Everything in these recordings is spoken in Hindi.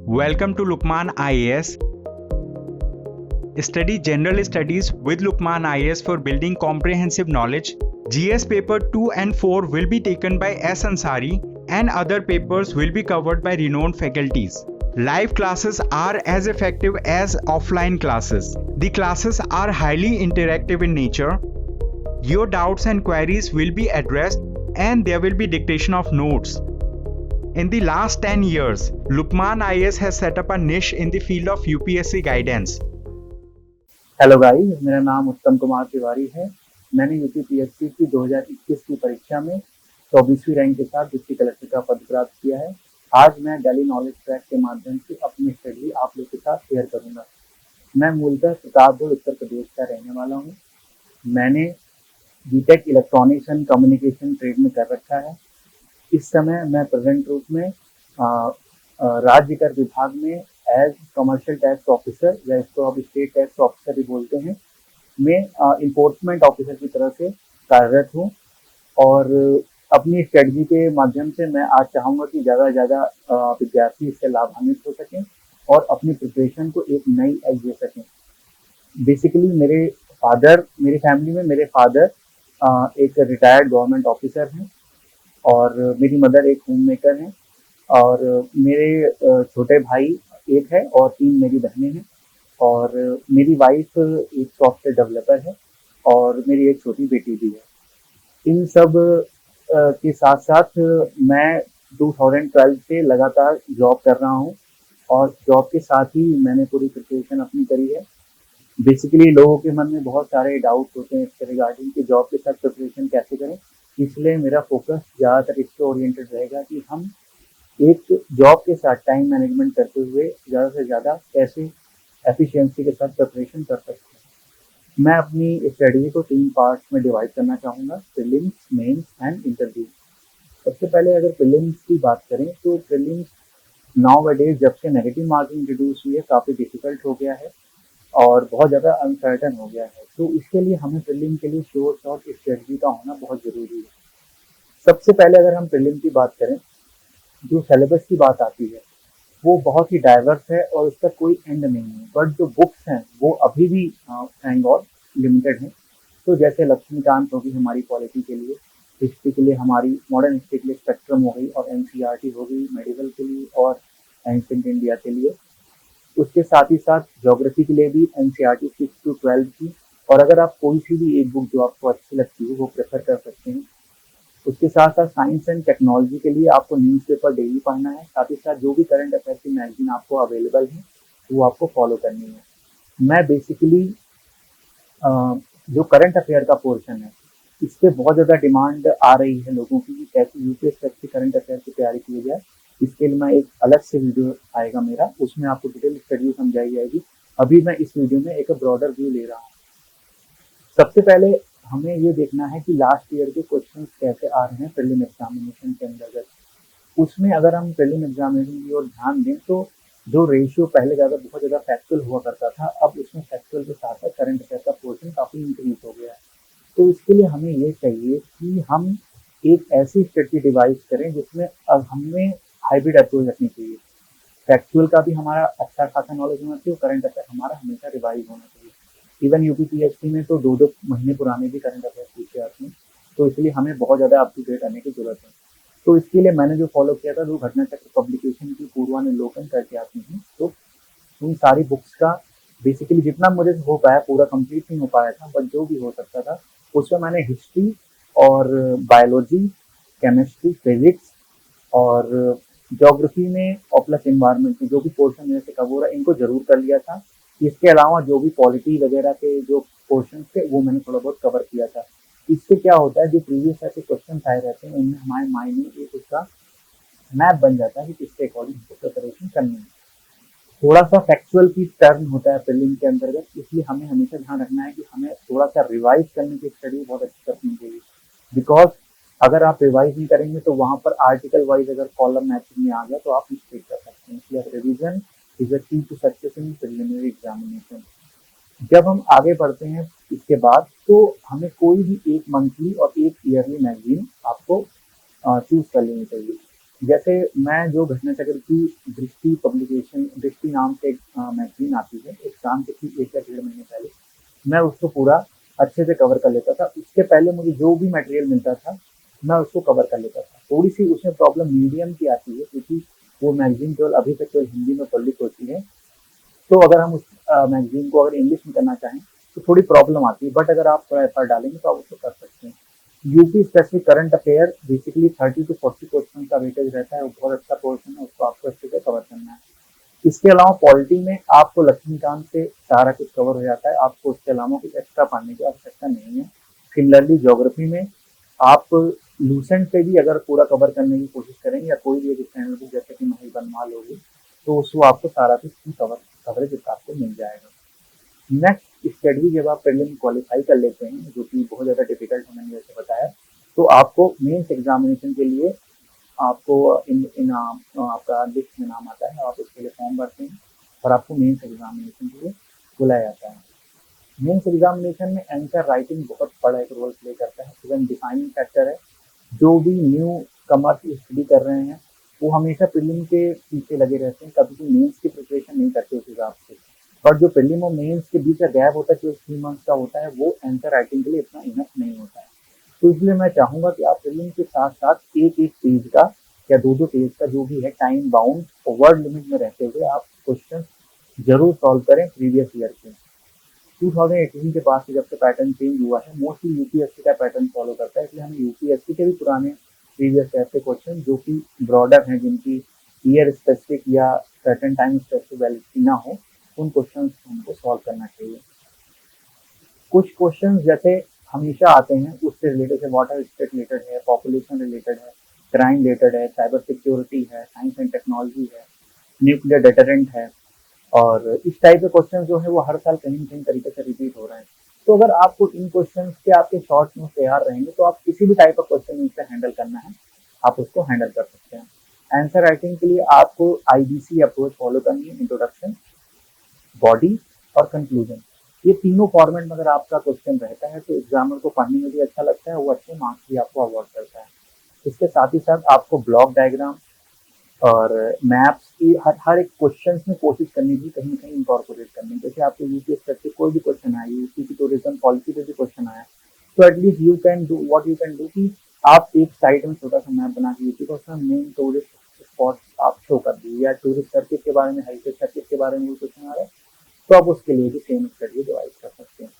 Welcome to Lukman IAS. Study General Studies with Lukman IAS for building comprehensive knowledge. GS paper 2 and 4 will be taken by S. Ansari and other papers will be covered by renowned faculties. Live classes are as effective as offline classes. The classes are highly interactive in nature. Your doubts and queries will be addressed and there will be dictation of notes. In the last 10 years, Lukman IAS has set up a niche in the field of UPSC guidance. Hello guys, मेरा नाम उत्तम कुमार तिवारी है। मैंने यूपीपीएससी की 2021 की परीक्षा में 24वीं रैंक के साथ डिप्टी कलेक्टर का पद प्राप्त किया है। आज मैं डेली नॉलेज ट्रैक के माध्यम से अपनी स्टडी आप लोग के साथ शेयर करूंगा। मैं मूलतः प्रतापगढ़ उत्तर प्रदेश का रहने वाला हूं। मैंने B Tech electronics and communication trade में कर रखा है। इस समय मैं प्रेजेंट रूप में राज्य कर विभाग में एज कमर्शियल टैक्स ऑफिसर या इसको अब स्टेट टैक्स ऑफिसर भी बोलते हैं, मैं इन्फोर्समेंट ऑफिसर की तरह से कार्यरत हूँ। और अपनी स्ट्रेटजी के माध्यम से मैं आज चाहूँगा कि ज़्यादा से ज़्यादा विद्यार्थी इससे लाभान्वित हो सकें और अपनी प्रिपरेशन को एक नई एज दे सकें। बेसिकली मेरी फैमिली में मेरे फादर एक रिटायर्ड गवर्नमेंट ऑफिसर हैं और मेरी मदर एक होम मेकर हैं और मेरे छोटे भाई एक है और 3 मेरी बहनें हैं और मेरी वाइफ एक सॉफ्टवेयर डेवलपर है और मेरी एक छोटी बेटी भी है। इन सब के साथ साथ मैं 2012 से लगातार जॉब कर रहा हूँ और जॉब के साथ ही मैंने पूरी प्रिपरेशन अपनी करी है। बेसिकली लोगों के मन में बहुत सारे डाउट होते हैं इसके रिगार्डिंग कि जॉब के साथ प्रिपरेशन कैसे करें, इसलिए मेरा फोकस ज़्यादातर इस पे ओरिएंटेड रहेगा कि हम एक जॉब के साथ टाइम मैनेजमेंट करते हुए ज़्यादा से ज़्यादा कैसे एफिशिएंसी के साथ प्रिपरेशन कर सकते हैं। मैं अपनी स्टडी को 3 पार्ट्स में डिवाइड करना चाहूँगा, प्रीलिम्स, मेंस एंड इंटरव्यू। सबसे पहले अगर प्रीलिम्स की बात करें तो प्रीलिम्स नाउअडेज जब से नेगेटिव मार्किंग इंट्रोड्यूस हुई है काफ़ी डिफिकल्ट हो गया है और बहुत ज़्यादा अनसर्टन हो गया है। तो इसके लिए हमें प्रीलिम के लिए श्योर शॉर्ट स्ट्रेटजी का होना बहुत ज़रूरी है। सबसे पहले अगर हम प्रीलिम की बात करें, जो सिलेबस की बात आती है वो बहुत ही डाइवर्स है और उसका कोई एंड नहीं है, बट जो बुक्स हैं वो अभी भी थैंक गॉड लिमिटेड हैं। तो जैसे लक्ष्मीकांत होगी हमारी पॉलिटी के लिए, हिस्ट्री के लिए हमारी मॉडर्न हिस्ट्री के लिए स्पेक्ट्रम हो गई और एनसीईआरटी हो गई मेडिवल के लिए और एंशिएंट इंडिया के लिए। उसके साथ ही साथ ज्योग्राफी के लिए भी एनसीईआरटी 6 to 12 की, और अगर आप कोई सी भी एक बुक जो आपको अच्छी लगती है वो प्रेफर कर सकते हैं। उसके साथ साथ साइंस एंड टेक्नोलॉजी के लिए आपको न्यूज़पेपर डेली पढ़ना है, साथ ही साथ जो भी करंट अफेयर की मैगजीन आपको अवेलेबल है वो आपको फॉलो करनी है। मैं बेसिकली जो करंट अफेयर का पोर्शन है इस पर बहुत ज़्यादा डिमांड आ रही है लोगों की कि कैसे यूपीएससी की करंट अफेयर की तैयारी की जाए। इसके लिए मैं एक अलग से वीडियो आएगा मेरा, उसमें आपको डिटेल स्टडी समझाई जाएगी। अभी मैं इस वीडियो में एक ब्रॉडर व्यू ले रहा हूँ। सबसे पहले हमें ये देखना है कि लास्ट ईयर के क्वेश्चंस कैसे आ रहे हैं प्रीलिम एग्जामिनेशन के अंतर्गत। उसमें अगर हम प्रीलिम एग्जामिनेशन की ओर ध्यान दें तो जो रेशियो पहले बहुत ज़्यादा फैक्चुअल हुआ करता था, अब उसमें फैक्चुअल के साथ साथ करंट अफेयर का पोर्शन काफ़ी इंक्रीज हो गया है। तो इसके लिए हमें ये चाहिए कि हम एक ऐसी स्ट्रेटजी डिवाइस करें जिसमें अब हमें हाइब्रिड अप्रोच रखनी चाहिए। फैक्चुअल का भी हमारा अच्छा खासा नॉलेज होना चाहिए, करंट अफेयर हमारा हमेशा रिवाइज होना चाहिए। इवन यूपीपीएससी में तो 2-2 महीने पुराने भी करंट अफेयर पूछे आते हैं, तो इसलिए हमें बहुत ज़्यादा अप टू डेट रहने की जरूरत है। तो इसके लिए मैंने जो फॉलो किया था वो घटना चक्र पब्लिकेशन की पूर्वानुलोकन करके आती हैं। तो उन सारी बुक्स का बेसिकली जितना मुझे हो पाया, पूरा कंप्लीट नहीं हो पाया था, बट जो भी हो सकता था उसमें मैंने हिस्ट्री और बायोलॉजी, केमिस्ट्री, फिजिक्स और ज्योग्राफी में और प्लस इन्वायरमेंट में जो भी पोर्शन मेरे से कवर हो रहा है इनको जरूर कर लिया था। इसके अलावा जो भी पॉलिटी वगैरह के जो पोर्शन थे वो मैंने थोड़ा बहुत कवर किया था। इससे क्या होता है, जो प्रीवियस ईयर के क्वेश्चन आए रहते हैं उनमें हमारे माइंड में एक उसका मैप बन जाता है कि किसके अकॉर्डिंग प्रिपरेशन करनी है। थोड़ा सा फैक्चुअल की टर्न होता है प्रीलिम के अंतर्गत, इसलिए हमें हमेशा ध्यान रखना है कि हमें थोड़ा सा रिवाइज करने की स्टडी बहुत अच्छी करनी चाहिए। बिकॉज अगर आप रिवाइज नहीं करेंगे तो वहाँ पर आर्टिकल वाइज अगर कॉलम मैचिंग में आ गया तो आप मिस्टेक कर सकते हैं। इसलिए revision is a key to success in preliminary examination. जब हम आगे बढ़ते हैं इसके बाद तो हमें कोई भी एक मंथली और एक ईयरली मैगजीन आपको चूज कर लेनी चाहिए। जैसे मैं जो घटना चक्र की दृष्टि नाम से एक मैगजीन आती है, एग्जाम के ठीक 1 या 1.5 महीने पहले मैं उसको पूरा अच्छे से कवर कर लेता था। उसके पहले मुझे जो भी मटेरियल मिलता था, मैं उसको कवर कर लेता था। थोड़ी-सी उसमें प्रॉब्लम मीडियम की आती है, क्योंकि वो मैगज़ीन केवल अभी तक केवल हिंदी में पब्लिश होती है। तो अगर हम उस मैगज़ीन को अगर इंग्लिश में करना चाहें, तो थोड़ी प्रॉब्लम आती है, बट अगर आप थोड़ा एफर्ट डालेंगे तो आप उसको कर सकते हैं। UP specific current affair basically 30 to 40 question का वेटेज रहता है, वो बहुत अच्छा पोर्शन है, उसको आपको अच्छे से कवर करना है। इसके अलावा पॉलिटी में आपको लक्ष्मीकांत से सारा कुछ कवर हो जाता है, आपको उसके अलावा कुछ एक्स्ट्रा पढ़ने की आवश्यकता नहीं है। सिमिलरली ज्योग्राफी में आप लूसेंट से भी अगर पूरा कवर करने की कोशिश करेंगे, या कोई भी एक स्टैंडर्ड बुक जैसे कि महल बनवाल होगी, तो उसको आपको सारा कुछ कवरेज आपको मिल जाएगा। नेक्स्ट स्टडी जब आप प्रीलिम क्वालिफाई कर लेते हैं, जो कि बहुत ज़्यादा डिफिकल्ट है, मैंने जैसे बताया, तो आपको मेंस एग्जामिनेशन के लिए आपको इन इन आपका लिस्ट में नाम आता है, आप उसके लिए फॉर्म भरते हैं और आपको मेंस एग्जामिनेशन के लिए बुलाया जाता है। मेंस एग्जामिनेशन में आंसर राइटिंग बहुत बड़ा एक रोल प्ले करता है, इवन डिफाइनिंग फैक्टर है। जो भी न्यू कमर्स स्टडी कर रहे हैं, वो हमेशा प्रीलिम के पीछे लगे रहते हैं, कभी भी मेंस की प्रिपरेशन नहीं करते उस हिसाब से। और जो प्रीलिम और मेंस के बीच का गैप होता है, जो 3 मंथ्स का होता है, वो आंसर राइटिंग के लिए इतना इनफ नहीं होता है। तो इसलिए मैं चाहूँगा कि आप प्रीलिम के साथ-साथ एक-एक पेज का या 2-2 पेज का जो भी है टाइम बाउंड और वर्ड लिमिट में रहते हुए आप क्वेश्चन ज़रूर सॉल्व करें प्रीवियस ईयर के। 2018 के बाद से जब से पैटर्न चेंज हुआ है, मोस्टली यूपीएससी का पैटर्न फॉलो करता है, इसलिए हमें यूपीएससी के भी पुराने प्रीवियस ऐसे क्वेश्चन जो कि ब्रॉडर हैं, जिनकी ईयर स्पेसिफिक या सर्टेन टाइम स्पेसिफिक वैलिडिटी ना हो, उन क्वेश्चन हमको सॉल्व करना चाहिए। कुछ क्वेश्चन जैसे हमेशा आते हैं उससे रिलेटेड है, वाटर स्टेट रिलेटेड है, पॉपुलेशन रिलेटेड है, क्राइम रिलेटेड है, साइबर सिक्योरिटी है, साइंस एंड टेक्नोलॉजी है, न्यूक्लियर डेटरेंट है, और इस टाइप के क्वेश्चन जो है वो हर साल कहीं न कहीं तरीके से रिपीट हो रहे हैं। तो अगर आपको इन क्वेश्चन के आपके शॉर्ट नोट तैयार रहेंगे, तो आप किसी भी टाइप ऑफ क्वेश्चन इनसे हैंडल करना है, आप उसको हैंडल कर सकते हैं। आंसर राइटिंग के लिए आपको आईबीसी अप्रोच फॉलो करनी है, इंट्रोडक्शन, बॉडी और कंक्लूजन। ये तीनों फॉर्मेट में अगर आपका क्वेश्चन रहता है, तो एग्जामिनर को पढ़ने में भी अच्छा लगता है, वो अच्छे मार्क्स भी आपको अवॉर्ड करता है। इसके साथ ही साथ आपको ब्लॉक डायग्राम और मैप्स की हर एक क्वेश्चन में कोशिश करनी थी, कहीं ना कहीं इंकॉर्पोरेट करनी। जैसे आपको यूपीएस से कोई भी क्वेश्चन आया, यूपी की टूरिज्म पॉलिसी पे भी क्वेश्चन आया, तो at least you can do what you can do कि आप एक साइड में छोटा सा मैप बना के यूपी का उसमें मेन टूरिस्ट स्पॉट आप शो कर दीजिए, या टूरिस्ट सर्किट के बारे में, हेरिटेज सर्किट के बारे में भी क्वेश्चन आ रहा है, तो आप उसके लिए भी सेम स्टडी डिवाइड कर सकते हैं।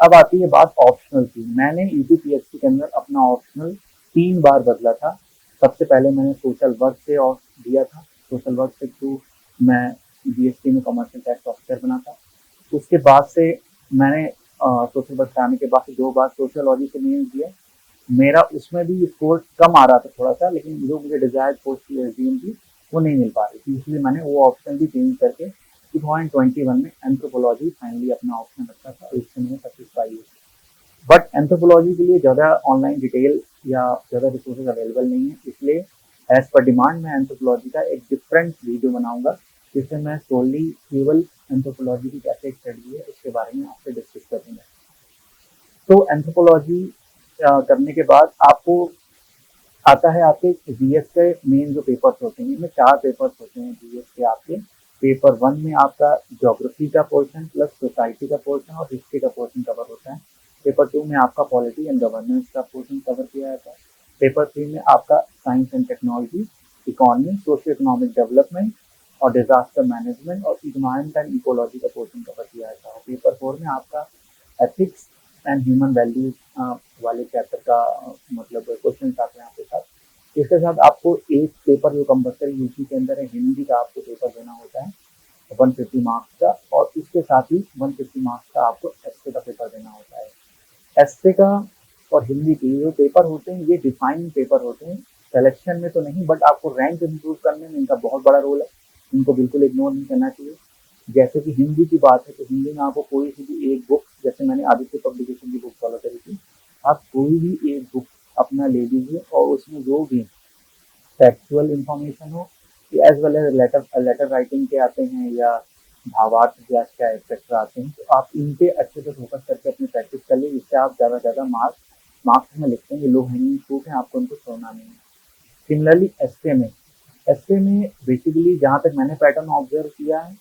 अब आती है बात ऑप्शनल की। मैंने यूपीपीएससी के अंदर अपना ऑप्शनल 3 बार बदला था। सबसे पहले मैंने सोशल वर्क से ऑफ दिया था, सोशल वर्क के थ्रू मैं बीएससी में कमर्शियल टैक्स ऑफिसर बना था। उसके बाद से मैंने सोशल वर्क कराने के बाद से 2 बार सोशियोलॉजी से मेंस दिया। मेरा उसमें भी स्कोर कम आ रहा था थोड़ा सा, लेकिन जो मुझे डिजायर्ड पोस्ट की एसडीएम थी वो नहीं मिल पा रही थी, इसलिए मैंने वो ऑप्शन भी चेंज करके 2021 में एंथ्रोपोलॉजी फाइनली अपना ऑप्शन रखा था, और इससे मैंने सक्सेस पाई है। बट एंथ्रोपोलॉजी के लिए ज़्यादा ऑनलाइन डिटेल या ज़्यादा रिसोर्सेज अवेलेबल नहीं है, इसलिए एज पर डिमांड मैं एंथ्रोपोलॉजी का एक डिफरेंट वीडियो बनाऊंगा, जिससे मैं सोली केवल एंथ्रोपोलॉजी की कैसे स्टडी है उसके बारे में आपसे डिस्कस करूंगा। तो एंथ्रोपोलॉजी करने के बाद आपको आता है आपके जीएस के मेन जो पेपर्स होते हैं, इनमें 4 पेपर्स होते हैं जीएस के आपके। पेपर 1 में आपका ज्योग्राफी का पोर्शन प्लस सोसाइटी का पोर्शन और हिस्ट्री का पोर्शन कवर होता है। पेपर 2 में आपका पॉलिटी एंड गवर्नेंस का पोर्शन कवर किया जाता है। पेपर 3 में आपका science and technology, economy, socio economic development और डिजास्टर मैनेजमेंट और इन्वायरमेंट एंड इकोलॉजी का पोर्शन कवर किया जाता है। पेपर 4 में आपका एथिक्स एंड ह्यूमन वैल्यूज वाले चैप्टर का मतलब क्वेश्चन आते हैं आपके साथ। इसके साथ आपको एक पेपर जो कंपल्सरी यूपी के अंदर है, हिंदी का आपको पेपर देना होता है 150 मार्क्स का, और इसके साथ ही 150 मार्क्स का आपको एसए का पेपर देना होता है। एसए का और हिंदी के जो पेपर होते हैं ये डिफाइनिंग पेपर होते हैं, सिलेक्शन में तो नहीं, बट आपको रैंक इम्प्रूव करने में इनका बहुत बड़ा रोल है, इनको बिल्कुल इग्नोर नहीं करना चाहिए। जैसे कि हिंदी की बात है, तो हिंदी में आपको कोई सी भी एक बुक, जैसे मैंने आदित्य पब्लिकेशन की बुक फॉलो करी थी, आप कोई भी एक बुक अपना ले लीजिए और उसमें जो भी फैक्चुअल इंफॉर्मेशन हो, as well as letter writing के आते हैं या भावार्थ व्यास का एक्सेट्रा आते हैं, तो आप इन पे अच्छे से फोकस करके अपनी प्रैक्टिस कर लीजिए, जिससे आप ज़्यादा से ज़्यादा मार्क्स में लिखते हैं। ये लो हैंगिंग फ्रूट है, आपको उनको छोड़ना नहीं है। सिमिलरली एस्से में बेसिकली जहाँ तक मैंने पैटर्न ऑब्जर्व किया है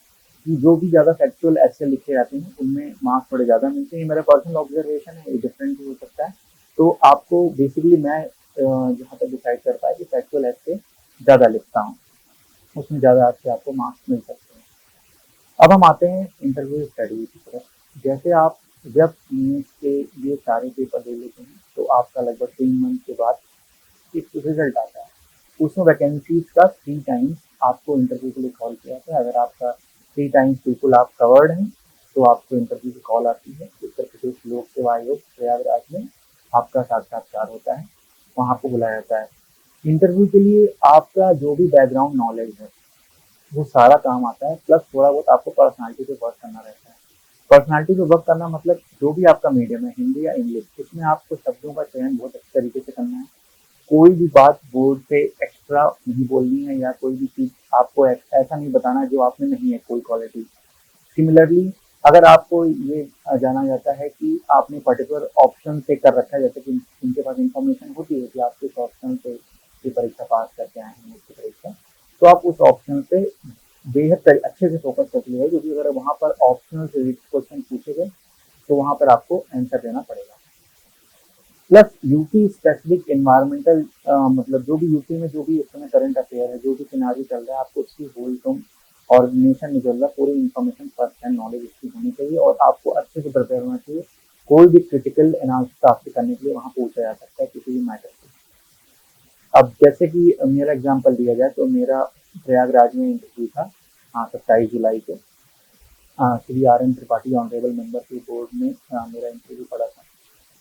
कि जो भी ज़्यादा फैक्चुअल एस्से लिखे जाते हैं उनमें मार्क्स थोड़े ज़्यादा मिलते हैं। ये मेरा पर्सनल ऑब्जर्वेशन है, ये डिफरेंट भी हो सकता है। तो आपको बेसिकली मैं जहाँ तक डिसाइड कर पाया कि फैक्चुअल एस्से ज़्यादा लिखता हूँ, उसमें ज़्यादा अच्छे आपको मार्क्स मिल सकते हैं। अब हम आते हैं इंटरव्यू स्टडी की तरफ। जैसे आप जब नीट के ये सारे पेपर दे लेते हैं तो आपका लगभग 3 मंथ के बाद एक रिजल्ट आता है। उसमें वैकेंसीज का 3 टाइम्स आपको इंटरव्यू के लिए कॉल किया जाता है। अगर आपका 3 टाइम्स बिल्कुल आप कवर्ड हैं तो आपको इंटरव्यू की कॉल आती है। उत्तर प्रदेश लोक सेवा आयोग प्रयागराज में आपका साक्षात्कार होता है, वहाँ आपको बुलाया जाता है। इंटरव्यू के लिए आपका जो भी बैकग्राउंड नॉलेज है वो सारा काम आता है, प्लस थोड़ा बहुत आपको पर्सनालिटी पे वर्क करना रहता है। पर्सनालिटी पे वर्क करना मतलब जो भी आपका मीडियम है, हिंदी या इंग्लिश, उसमें आपको शब्दों का चयन बहुत अच्छे तरीके से करना है। कोई भी बात बोर्ड पे एक्स्ट्रा नहीं बोलनी है या कोई भी चीज़ आपको ऐसा नहीं बताना है जो आप में नहीं है कोई क्वालिटी। सिमिलरली अगर आपको ये जाना जाता है कि आपने पर्टिकुलर ऑप्शन से कर रखा है, जैसे कि उनके पास इंफॉर्मेशन होती है कि आप किस ऑप्शन से ये परीक्षा पास करके आए हैं उसकी परीक्षा, तो आप उस ऑप्शन पे अच्छे से फोकस कर लिए, क्योंकि अगर वहाँ पर ऑप्शनल से क्वेश्चन पूछे गए तो वहाँ पर आपको आंसर देना पड़ेगा। प्लस यूपी स्पेसिफिक एनवायरमेंटल मतलब जो भी यूपी में जो भी इस समय करंट अफेयर है, जो भी सिनारी चल रहा है, आपको उसकी होल टर्म ऑर्गेनाइजेशन में चल रहा है पूरी इन्फॉर्मेशन फर्स्ट हैंड नॉलेज इसकी होनी चाहिए और आपको अच्छे से प्रिपेयर होना चाहिए। कोई भी क्रिटिकल एनालिसिस आपसे करने के लिए वहाँ पूछा जा सकता है किसी भी मैटर से। अब जैसे कि मेरा एग्जांपल दिया जाए तो मेरा प्रयागराज में इंटरव्यू था, हाँ 27 जुलाई को। Shri RN Tripathi honourable member के बोर्ड में मेरा इंटरव्यू पड़ा था।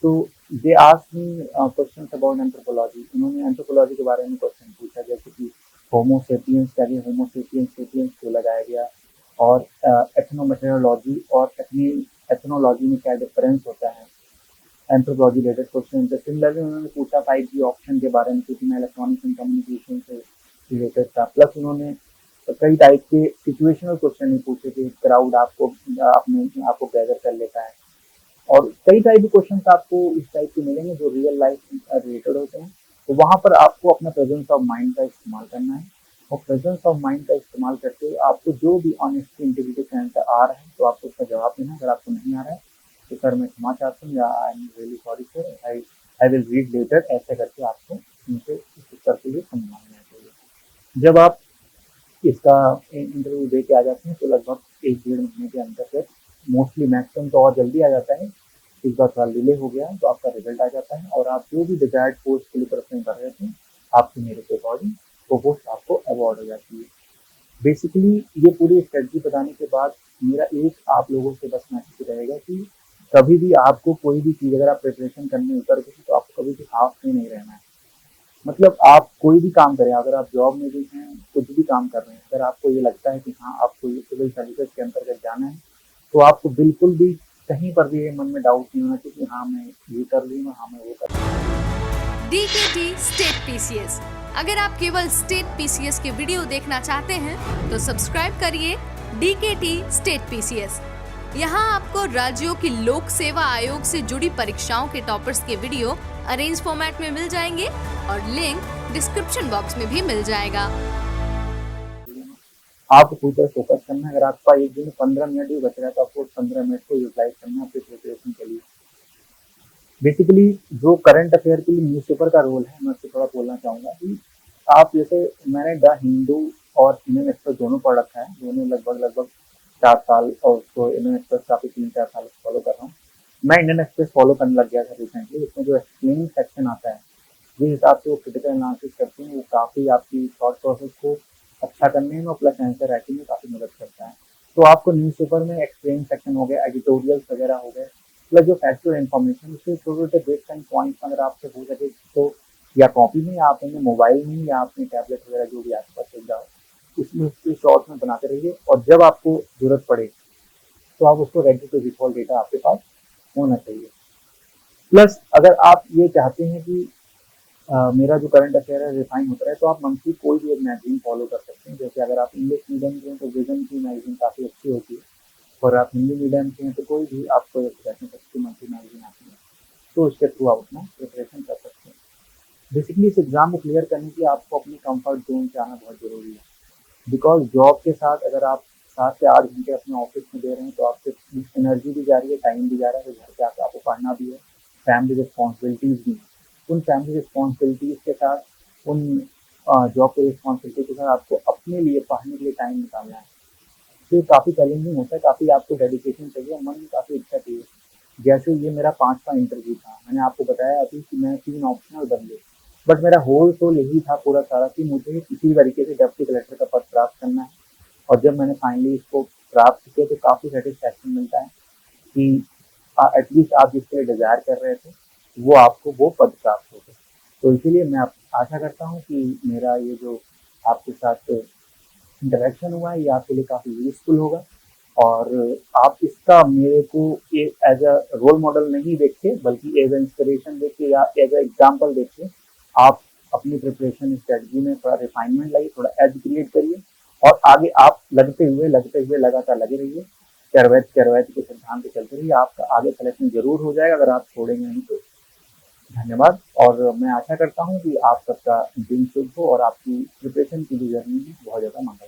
तो they asked me questions about anthropology. उन्होंने एंथ्रोपोलॉजी के बारे में क्वेश्चन पूछा, जैसे कि होमो सेपियंस क्या है, होमो सेपियंस सेपियंस क्यों लगाया गया, और एथनोमेटेरोलॉजी और एथनोलॉजी में क्या डिफरेंस होता है। एंथ्रोपोलॉजी रिलेटेड क्वेश्चन थे। सिमिलरली उन्होंने पूछा 5G ऑप्शन के बारे में, क्योंकि मैं इलेक्ट्रॉनिक्स एंड कम्युनिकेशन से रिलेटेड था। प्लस उन्होंने कई टाइप के सिचुएशनल क्वेश्चन भी पूछे थे, क्राउड आपको गैदर कर लेता है, और कई टाइप के क्वेश्चन आपको इस टाइप के मिलेंगे जो रियल लाइफ रिलेटेड होते हैं। तो वहाँ पर आपको अपना प्रेजेंस ऑफ माइंड का इस्तेमाल करना है, और प्रेजेंस ऑफ माइंड का इस्तेमाल करते हुए आपको जो भी ऑनेस्टी इंटीग्रिटी से आंसर आ रहा है तो आपको उसका जवाब देना। अगर आपको नहीं आ रहा है तो सर मैं क्षमा चाहता हूँ, या I am really sorry sir, I will read letter, ऐसे करके आपको उनसे इस उत्तर के लिए सम्मान देना चाहिए। जब आप इसका इंटरव्यू दे के आ जाते हैं तो लगभग 1-1.5 महीने के अंदर से, मोस्टली मैक्सिमम तो और जल्दी आ जाता है, इस बार थोड़ा डिले हो गया तो आपका रिजल्ट आ जाता है और आप जो भी डिजायर्ड पोस्ट के लिए प्रेफरेंस कर रहे थे आपकी मेरिट के अकॉर्डिंग वो पोस्ट आपको अवॉर्ड हो जाती है। बेसिकली ये पूरी स्ट्रेटजी बताने के बाद मेरा एक आप लोगों से बस मैसेज रहेगा कि कभी भी आपको कोई भी चीज़ अगर आप प्रिपरेशन करने उतर गए तो आपको कभी भी हाफ में नहीं रहना है। मतलब आप कोई भी काम करें, अगर आप जॉब में भी हैं, कुछ भी काम कर रहे हैं, अगर आपको ये लगता है कि हाँ आपको ये सिविल सर्विसेज के अंतर्गत जाना है तो आपको बिल्कुल भी कहीं पर भी ये मन में डाउट नहीं होना चाहिए कि हाँ मैं ये कर रही हूँ, हाँ मैं वो कर रही हूँ। DKT state PCS। अगर आप केवल स्टेट PCS के वीडियो देखना चाहते हैं तो सब्सक्राइब करिए DKT स्टेट PCS। यहाँ आपको राज्यों की लोक सेवा आयोग से जुड़ी परीक्षाओं के टॉपर्स के वीडियो अरेंज फॉर्मेट में मिल जाएंगे और लिंक डिस्क्रिप्शन बॉक्स में भी मिल जाएगा। आपको पूरी तरह फोकस करना है। अगर आपका एक दिन 15 मिनट भी बच रहा है तो आपको 15 मिनट को यूटिलाइज करना है अपनी प्रिपरेशन के लिए। बेसिकली जो करंट अफेयर के लिए न्यूज़पेपर का रोल है, मैं उससे थोड़ा बोलना चाहूँगा कि आप जैसे मैंने द हिंदू और इंडियन एक्सप्रेस दोनों पढ़ रखा है, दोनों लगभग 4 साल, और उसको इंडियन एक्सप्रेस काफ़ी 3-4 साल फॉलो कर रहा हूँ। मैं इंडियन एक्सप्रेस फॉलो करने लग गया था रिसेंटली। उसमें जो एक्सप्लेनिंग सेक्शन आता है, जिस हिसाब से वो क्रिटिकल एनालिसिस करते हैं, वो काफ़ी आपकी थॉट प्रोसेस को अच्छा करने में और प्लस आंसर राइटिंग में काफ़ी मदद करता है। तो आपको न्यूज़पेपर में एक्सप्लेन सेक्शन हो गया, एडिटोरियल्स वगैरह हो गए, प्लस जो फैक्चुअल इन्फॉर्मेशन, उसके छोटे-छोटे बिट्स एंड पॉइंट्स अगर आपसे हो सके तो या कॉपी में या अपने मोबाइल में या अपने टैबलेट वगैरह जो भी आपके पास सुविधा हो, उसमें उसके शॉर्ट्स में बनाते रहिए, और जब आपको ज़रूरत पड़े तो आप उसको रेडी टू रिकॉल डेटा आपके पास होना चाहिए। प्लस अगर आप ये चाहते हैं कि मेरा जो करंट अफेयर है रिफाइन होता है, तो आप मंथली कोई भी एक मैगजीन फॉलो कर सकते हैं। जैसे अगर आप इंग्लिश मीडियम के हैं तो विजन की मैगजीन काफ़ी अच्छी होती है, और आप हिंदी मीडियम के हैं तो कोई भी आपको जैसे मंथली मैगजीन आती है, तो उसके थ्रू आप अपना प्रिपरेशन कर सकते हैं। बेसिकली इस एग्ज़ाम को क्लियर करने के लिए आपको अपनी कंफर्ट जोन से आना बहुत ज़रूरी है, बिकॉज़ जॉब के साथ अगर आप 7 से 8 घंटे अपने ऑफिस में दे रहे हैं तो आपसे एनर्जी भी जा रही है, टाइम भी जा रहा है, फिर घर पे आके आपको पढ़ना भी है, फैमिली रिस्पॉन्सिबिलिटीज़ भी हैं। उन फैमिली रिस्पॉन्सिबिलिटीज़ के साथ, उन जॉब की रिस्पॉन्सिबिलिटी के साथ आपको अपने लिए पढ़ने के लिए टाइम निकालना है। तो ये काफ़ी चैलेंजिंग होता है, काफ़ी आपको डेडिकेशन चाहिए, मन में काफ़ी इच्छा चाहिए। जैसे ये मेरा 5वां इंटरव्यू था, मैंने आपको बताया अभी कि मैं 3 ऑप्शनल बदले, बट मेरा होल सोल यही था पूरा सारा कि मुझे किसी भी तरीके से डिप्टी कलेक्टर का पद प्राप्त करना है। और जब मैंने फाइनली इसको प्राप्त किया तो काफ़ी सेटिस्फैक्शन मिलता है कि एटलीस्ट आप जिसके लिए डिज़ायर कर रहे थे, वो आपको वो पद प्राप्त हो गया। तो इसीलिए मैं आशा करता हूँ कि मेरा ये जो आपके साथ इंटरेक्शन हुआ है, ये आपके लिए काफ़ी यूज़फुल होगा और आप इसका मेरे को एज़ अ रोल मॉडल नहीं देख के, बल्कि एज़ अ इंस्पिरेशन देख के या एज़ अ एग्ज़ाम्पल देख के आप अपनी प्रिपरेशन स्ट्रेटजी में थोड़ा रिफाइनमेंट लाइए, थोड़ा एज क्रिएट करिए और आगे आप लगते हुए लगातार लगे रहिए। कैरवैत के सिद्धांत पे चलते रहिए, आपका आगे सिलेक्शन ज़रूर हो जाएगा अगर आप छोड़ेंगे नहीं तो। धन्यवाद और मैं आशा करता हूँ कि आप सबका दिन शुभ हो और आपकी प्रिपरेशन की जो जर्नी है बहुत ज़्यादा मंगल